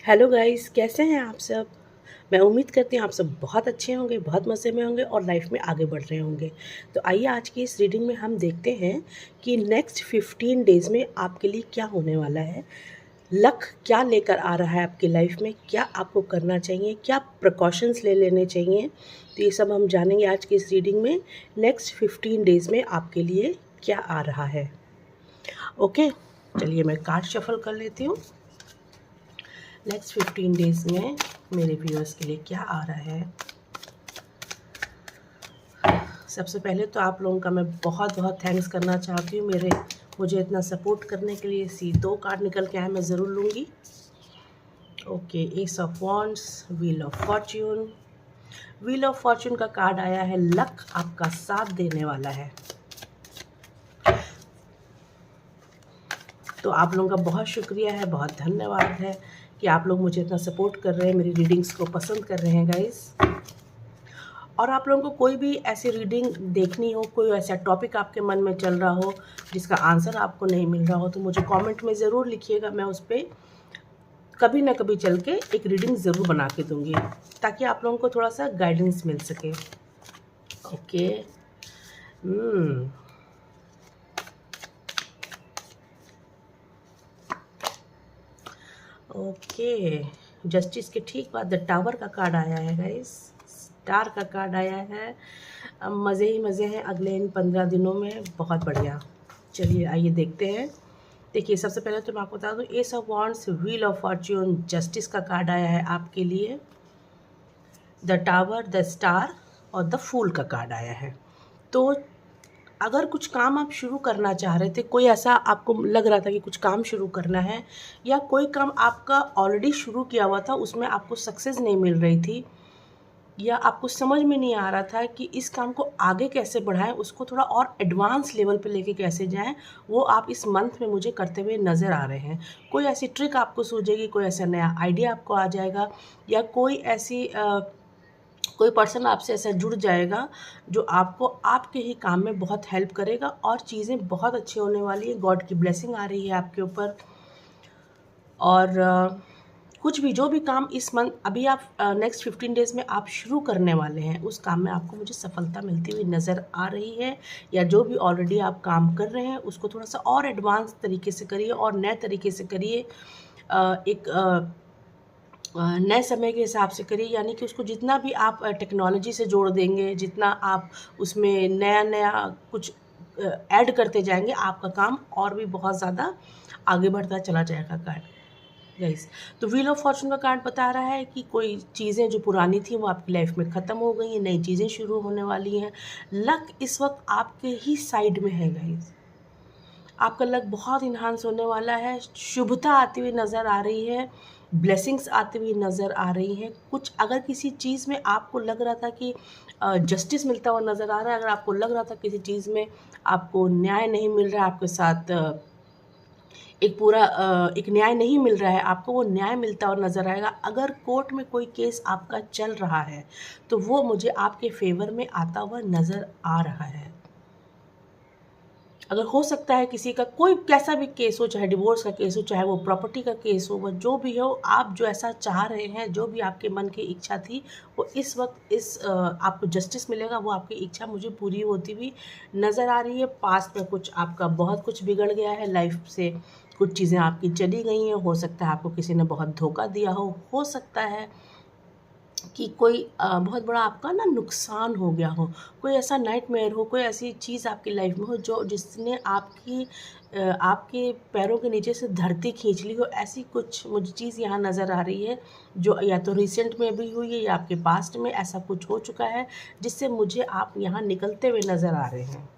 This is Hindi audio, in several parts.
हेलो गाइस, कैसे हैं आप सब। मैं उम्मीद करती हूँ आप सब बहुत अच्छे होंगे, बहुत मज़े में होंगे और लाइफ में आगे बढ़ रहे होंगे। तो आइए आज की इस रीडिंग में हम देखते हैं कि नेक्स्ट 15 डेज़ में आपके लिए क्या होने वाला है। लक क्या लेकर आ रहा है आपकी लाइफ में, क्या आपको करना चाहिए, क्या प्रिकॉशंस ले लेने चाहिए। तो ये सब हम जानेंगे आज की इस रीडिंग में। नेक्स्ट 15 डेज़ में आपके लिए क्या आ रहा है। ओके, चलिए मैं कार्ड शफल कर लेती हूँ। नेक्स्ट 15 डेज़ में मेरे व्यूअर्स के लिए क्या आ रहा है। सबसे पहले तो आप लोगों का मैं बहुत बहुत थैंक्स करना चाहती हूँ मुझे इतना सपोर्ट करने के लिए। दो कार्ड निकल के आए, मैं ज़रूर लूँगी। Okay, S of wands, wheel of Fortune. Wheel of Fortune का कार्ड आया है। लक आपका साथ देने वाला है। तो आप लोगों का बहुत शुक्रिया है, बहुत धन्यवाद है कि आप लोग मुझे इतना सपोर्ट कर रहे हैं, मेरी रीडिंग्स को पसंद कर रहे हैं गाइस। और आप लोगों को कोई भी ऐसी रीडिंग देखनी हो, कोई ऐसा टॉपिक आपके मन में चल रहा हो जिसका आंसर आपको नहीं मिल रहा हो, तो मुझे कमेंट में ज़रूर लिखिएगा। मैं उस पर कभी ना कभी चल के एक रीडिंग ज़रूर बना के दूँगी, ताकि आप लोगों को थोड़ा सा गाइडेंस मिल सके। ओके, ओके, जस्टिस के ठीक बाद द टावर का कार्ड आया है गाइस। स्टार का कार्ड आया है। अब मज़े ही मज़े हैं अगले इन 15 दिनों में। बहुत बढ़िया। चलिए आइए देखते हैं। देखिए, सबसे पहले तो मैं आपको बता दूँ, S of wands, wheel of Fortune, justice का कार्ड आया है आपके लिए। द टावर, द स्टार और द फूल का कार्ड आया है। तो अगर कुछ काम आप शुरू करना चाह रहे थे, कोई ऐसा आपको लग रहा था कि कुछ काम शुरू करना है, या कोई काम आपका ऑलरेडी शुरू किया हुआ था, उसमें आपको सक्सेस नहीं मिल रही थी, या आपको समझ में नहीं आ रहा था कि इस काम को आगे कैसे बढ़ाएं, उसको थोड़ा और एडवांस लेवल पे लेके कैसे जाएं, वो आप इस मंथ में मुझे करते हुए नज़र आ रहे हैं। कोई ऐसी ट्रिक आपको सूझेगी, कोई ऐसा नया आइडिया आपको आ जाएगा, या कोई पर्सन आपसे ऐसा जुड़ जाएगा जो आपको आपके ही काम में बहुत हेल्प करेगा और चीज़ें बहुत अच्छी होने वाली है। गॉड की ब्लेसिंग आ रही है आपके ऊपर। और कुछ भी, जो भी काम इस मंथ अभी आप नेक्स्ट 15 डेज़ में आप शुरू करने वाले हैं, उस काम में आपको मुझे सफलता मिलती हुई नज़र आ रही है। या जो भी ऑलरेडी आप काम कर रहे हैं, उसको थोड़ा सा और एडवांस तरीके से करिए और नए तरीके से करिए। एक नए समय के हिसाब से करिए, यानी कि उसको जितना भी आप टेक्नोलॉजी से जोड़ देंगे, जितना आप उसमें नया नया कुछ ऐड करते जाएंगे, आपका काम और भी बहुत ज़्यादा आगे बढ़ता चला जाएगा कार्ड गाइस। तो व्हील ऑफ फॉर्चून का कार्ड बता रहा है कि कोई चीज़ें जो पुरानी थी वो आपकी लाइफ में ख़त्म हो गई हैं, नई चीज़ें शुरू होने वाली हैं। लक इस वक्त आपके ही साइड में है गाइस। आपका लक बहुत इन्हांस होने वाला है। शुभता आती हुई नज़र आ रही है, ब्लेसिंग्स आती हुई नज़र आ रही हैं। कुछ अगर किसी चीज़ में आपको लग रहा था कि जस्टिस मिलता हुआ नज़र आ रहा है, अगर आपको लग रहा था किसी चीज़ में आपको न्याय नहीं मिल रहा है, आपके साथ एक न्याय नहीं मिल रहा है, आपको वो न्याय मिलता हुआ नज़र आएगा। अगर कोर्ट में कोई केस आपका चल रहा है, तो वो मुझे आपके फेवर में आता हुआ नज़र आ रहा है। अगर हो सकता है किसी का कोई कैसा भी केस हो, चाहे डिवोर्स का केस हो, चाहे वो प्रॉपर्टी का केस हो, वो जो भी हो, आप जो ऐसा चाह रहे हैं, जो भी आपके मन की इच्छा थी, वो इस वक्त आपको जस्टिस मिलेगा। वो आपकी इच्छा मुझे पूरी होती हुई नज़र आ रही है। पास्ट में कुछ आपका बहुत कुछ बिगड़ गया है, लाइफ से कुछ चीज़ें आपकी चली गई हैं। हो सकता है आपको किसी ने बहुत धोखा दिया हो सकता है कि कोई बहुत बड़ा आपका ना नुकसान हो गया हो, कोई ऐसा नाइटमेयर हो, कोई ऐसी चीज़ आपकी लाइफ में हो जो जिसने आपके पैरों के नीचे से धरती खींच ली हो। ऐसी कुछ मुझे चीज़ यहाँ नज़र आ रही है, जो या तो रिसेंट में भी हुई है या आपके पास्ट में ऐसा कुछ हो चुका है, जिससे मुझे आप यहाँ निकलते हुए नज़र आ रहे हैं।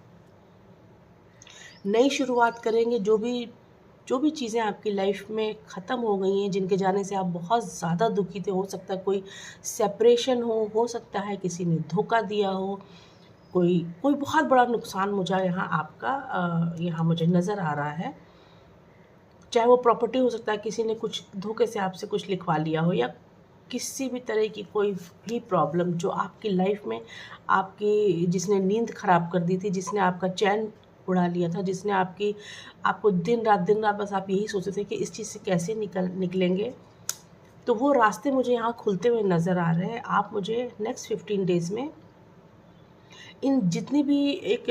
नई शुरुआत करेंगे। जो भी चीज़ें आपकी लाइफ में ख़त्म हो गई हैं, जिनके जाने से आप बहुत ज़्यादा दुखी थे, हो सकता है कोई सेपरेशन हो सकता है किसी ने धोखा दिया हो, कोई कोई बहुत बड़ा नुकसान मुझे यहाँ आपका यहाँ मुझे नज़र आ रहा है। चाहे वो प्रॉपर्टी हो सकता है, किसी ने कुछ धोखे से आपसे कुछ लिखवा लिया हो, या किसी भी तरह की कोई भी प्रॉब्लम जो आपकी लाइफ में जिसने नींद ख़राब कर दी थी, जिसने आपका चैन उड़ा लिया था, जिसने आपको दिन रात बस आप यही सोचते थे कि इस चीज़ से कैसे निकलेंगे। तो वो रास्ते मुझे यहाँ खुलते हुए नज़र आ रहे हैं। आप मुझे नेक्स्ट 15 डेज़ में इन जितनी भी एक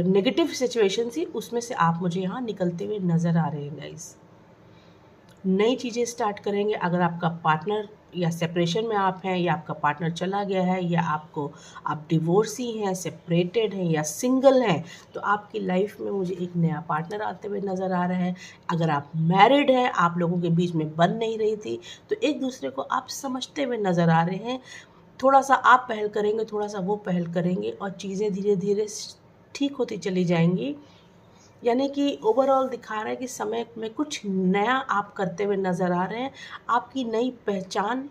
नेगेटिव सिचुएशन थी उसमें से आप मुझे यहाँ निकलते हुए नज़र आ रहे हैं गाइस। नई चीज़ें स्टार्ट करेंगे। अगर आपका पार्टनर या सेपरेशन में आप हैं, या आपका पार्टनर चला गया है, या आप डिवोर्सी हैं, सेपरेटेड हैं, या सिंगल हैं, तो आपकी लाइफ में मुझे एक नया पार्टनर आते हुए नज़र आ रहा है। अगर आप मैरिड हैं, आप लोगों के बीच में बन नहीं रही थी, तो एक दूसरे को आप समझते हुए नज़र आ रहे हैं। थोड़ा सा आप पहल करेंगे, थोड़ा सा वो पहल करेंगे, और चीज़ें धीरे धीरे ठीक होती चली जाएंगी। यानी कि ओवरऑल दिखा रहा है कि समय में कुछ नया आप करते हुए नज़र आ रहे हैं। आपकी नई पहचान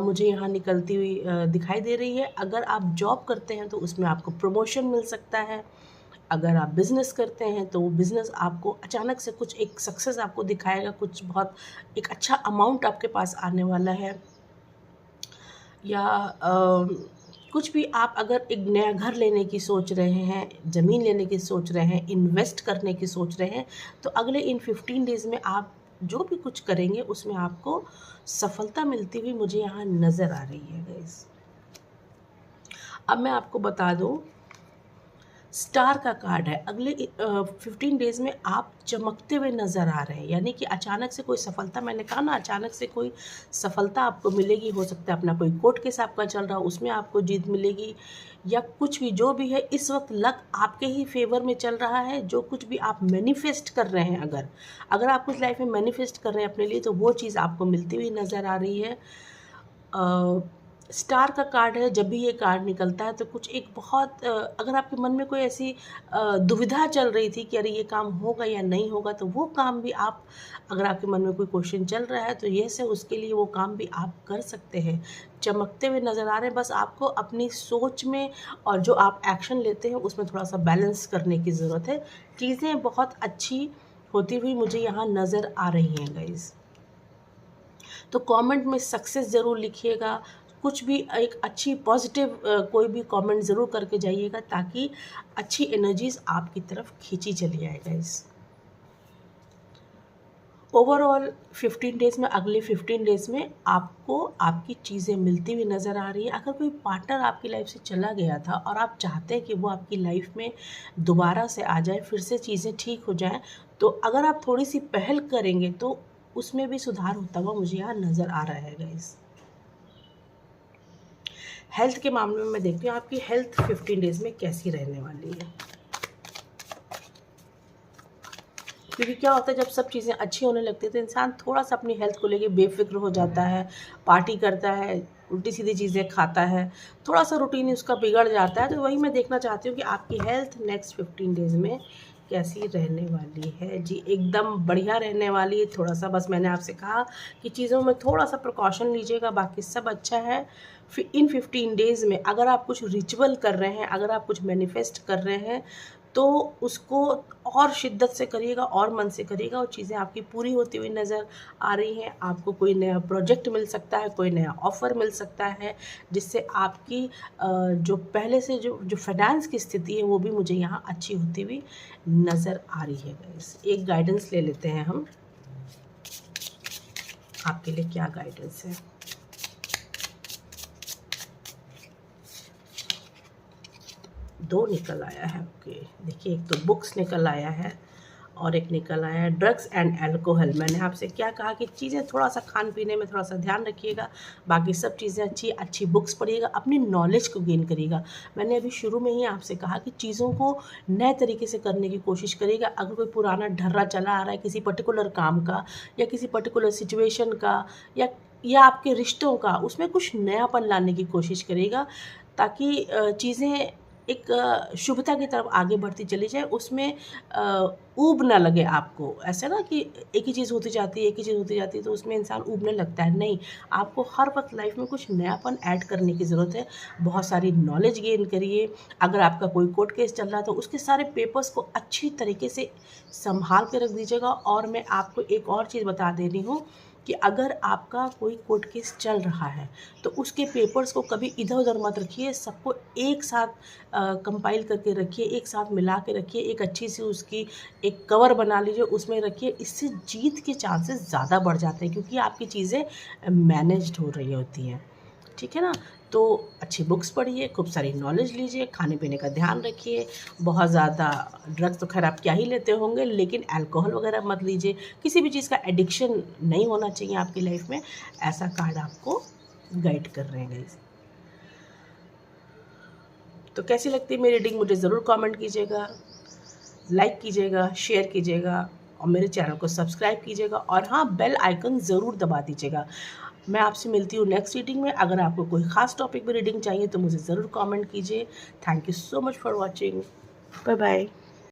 मुझे यहाँ निकलती हुई दिखाई दे रही है। अगर आप जॉब करते हैं तो उसमें आपको प्रमोशन मिल सकता है। अगर आप बिज़नेस करते हैं तो वो बिज़नेस आपको अचानक से कुछ एक सक्सेस आपको दिखाएगा, कुछ बहुत एक अच्छा अमाउंट आपके पास आने वाला है। या कुछ भी आप अगर एक नया घर लेने की सोच रहे हैं, ज़मीन लेने की सोच रहे हैं, इन्वेस्ट करने की सोच रहे हैं, तो अगले इन 15 डेज़ में आप जो भी कुछ करेंगे उसमें आपको सफलता मिलती हुई मुझे यहाँ नज़र आ रही है गाइस। अब मैं आपको बता दूँ, स्टार का कार्ड है। अगले 15 डेज़ में आप चमकते हुए नज़र आ रहे हैं। यानी कि अचानक से कोई सफलता, मैंने कहा ना, अचानक से कोई सफलता आपको मिलेगी। हो सकता है अपना कोई कोर्ट केस आपका चल रहा हो, उसमें आपको जीत मिलेगी, या कुछ भी जो भी है इस वक्त लक आपके ही फेवर में चल रहा है। जो कुछ भी आप मैनिफेस्ट कर रहे हैं, अगर आप कुछ लाइफ में मैनिफेस्ट कर रहे हैं अपने लिए, तो वो चीज़ आपको मिलती हुई नज़र आ रही है। स्टार का कार्ड है। जब भी ये कार्ड निकलता है तो कुछ एक बहुत अगर आपके मन में कोई ऐसी दुविधा चल रही थी कि अरे ये काम होगा या नहीं होगा, तो वो काम भी आप, अगर आपके मन में कोई क्वेश्चन चल रहा है तो ये से उसके लिए वो काम भी आप कर सकते हैं। चमकते हुए नज़र आ रहे हैं। बस आपको अपनी सोच में और जो आप एक्शन लेते हैं उसमें थोड़ा सा बैलेंस करने की ज़रूरत है। चीज़ें बहुत अच्छी होती हुई मुझे यहाँ नज़र आ रही हैं गाइज़। तो कमेंट में सक्सेस ज़रूर लिखिएगा। कुछ भी एक अच्छी पॉजिटिव कोई भी कमेंट ज़रूर करके जाइएगा, ताकि अच्छी एनर्जीज़ आपकी तरफ खींची चली आए गाइस। ओवरऑल 15 डेज़ में, अगले 15 डेज़ में आपको आपकी चीज़ें मिलती हुई नज़र आ रही है। अगर कोई पार्टनर आपकी लाइफ से चला गया था और आप चाहते हैं कि वो आपकी लाइफ में दोबारा से आ जाए, फिर से चीज़ें ठीक हो जाएं, तो अगर आप थोड़ी सी पहल करेंगे तो उसमें भी सुधार होता हुआ मुझे यहाँ नज़र आ रहा है गाइस। हेल्थ के मामले में मैं देखती हूँ आपकी हेल्थ 15 डेज़ में कैसी रहने वाली है। क्योंकि क्या होता है, जब सब चीज़ें अच्छी होने लगती है तो इंसान थोड़ा सा अपनी हेल्थ को लेके बेफिक्र हो जाता है, पार्टी करता है, उल्टी सीधी चीज़ें खाता है, थोड़ा सा रूटीन उसका बिगड़ जाता है। तो वही मैं देखना चाहती हूँ कि आपकी हेल्थ नेक्स्ट 15 डेज़ में कैसी रहने वाली है। जी एकदम बढ़िया रहने वाली है। थोड़ा सा बस मैंने आपसे कहा कि चीज़ों में थोड़ा सा प्रिकॉशन लीजिएगा, बाकी सब अच्छा है। फिर इन 15 डेज़ में अगर आप कुछ रिचुअल कर रहे हैं, अगर आप कुछ मैनिफेस्ट कर रहे हैं, तो उसको और शिद्दत से करिएगा और मन से करिएगा, और चीज़ें आपकी पूरी होती हुई नज़र आ रही हैं। आपको कोई नया प्रोजेक्ट मिल सकता है, कोई नया ऑफ़र मिल सकता है, जिससे आपकी जो पहले से जो फाइनेंस की स्थिति है वो भी मुझे यहाँ अच्छी होती हुई नज़र आ रही है गाइस। एक गाइडेंस ले लेते हैं हम, आपके लिए क्या गाइडेंस है। दो निकल आया है। ओके, देखिए, एक तो बुक्स निकल आया है और एक निकल आया है ड्रग्स एंड अल्कोहल। मैंने आपसे क्या कहा कि चीज़ें थोड़ा सा खान पीने में थोड़ा सा ध्यान रखिएगा, बाकी सब चीज़ें अच्छी बुक्स पढ़िएगा, अपनी नॉलेज को गेन करिएगा। मैंने अभी शुरू में ही आपसे कहा कि चीज़ों को नए तरीके से करने की कोशिश करिएगा। अगर कोई पुराना ढर्रा चला आ रहा है किसी पर्टिकुलर काम का, या किसी पर्टिकुलर सिचुएशन का, या आपके रिश्तों का, उसमें कुछ नयापन लाने की कोशिश करिएगा, ताकि चीज़ें एक शुभता की तरफ आगे बढ़ती चली जाए। उसमें ऊब ना लगे आपको। ऐसा ना कि एक ही चीज़ होती जाती है तो उसमें इंसान ऊबने लगता है। नहीं, आपको हर वक्त लाइफ में कुछ नयापन ऐड करने की ज़रूरत है। बहुत सारी नॉलेज गेन करिए। अगर आपका कोई कोर्ट केस चल रहा है तो उसके सारे पेपर्स को अच्छी तरीके से संभाल के रख दीजिएगा। और मैं आपको एक और चीज़ बता दे रही हूँ कि अगर आपका कोई कोर्ट केस चल रहा है तो उसके पेपर्स को कभी इधर उधर मत रखिए, सबको एक साथ कंपाइल करके रखिए, एक साथ मिला के रखिए, एक अच्छी सी उसकी एक कवर बना लीजिए, उसमें रखिए। इससे जीत के चांसेस ज़्यादा बढ़ जाते हैं क्योंकि आपकी चीज़ें मैनेज्ड हो रही होती हैं, ठीक है ना। तो अच्छी बुक्स पढ़िए, खूब सारी नॉलेज लीजिए, खाने पीने का ध्यान रखिए, बहुत ज़्यादा ड्रग्स तो खैर आप क्या ही लेते होंगे, लेकिन अल्कोहल वगैरह मत लीजिए, किसी भी चीज़ का एडिक्शन नहीं होना चाहिए आपकी लाइफ में। ऐसा कार्ड आपको गाइड कर रहे हैं गाइस। तो कैसी लगती है मेरी रीडिंग मुझे ज़रूर कमेंट कीजिएगा, लाइक कीजिएगा, शेयर कीजिएगा और मेरे चैनल को सब्सक्राइब कीजिएगा, और हाँ, बेल आइकन ज़रूर दबा दीजिएगा। मैं आपसे मिलती हूँ नेक्स्ट रीडिंग में। अगर आपको कोई ख़ास टॉपिक में रीडिंग चाहिए तो मुझे ज़रूर कमेंट कीजिए। Thank you so much for watching. Bye bye.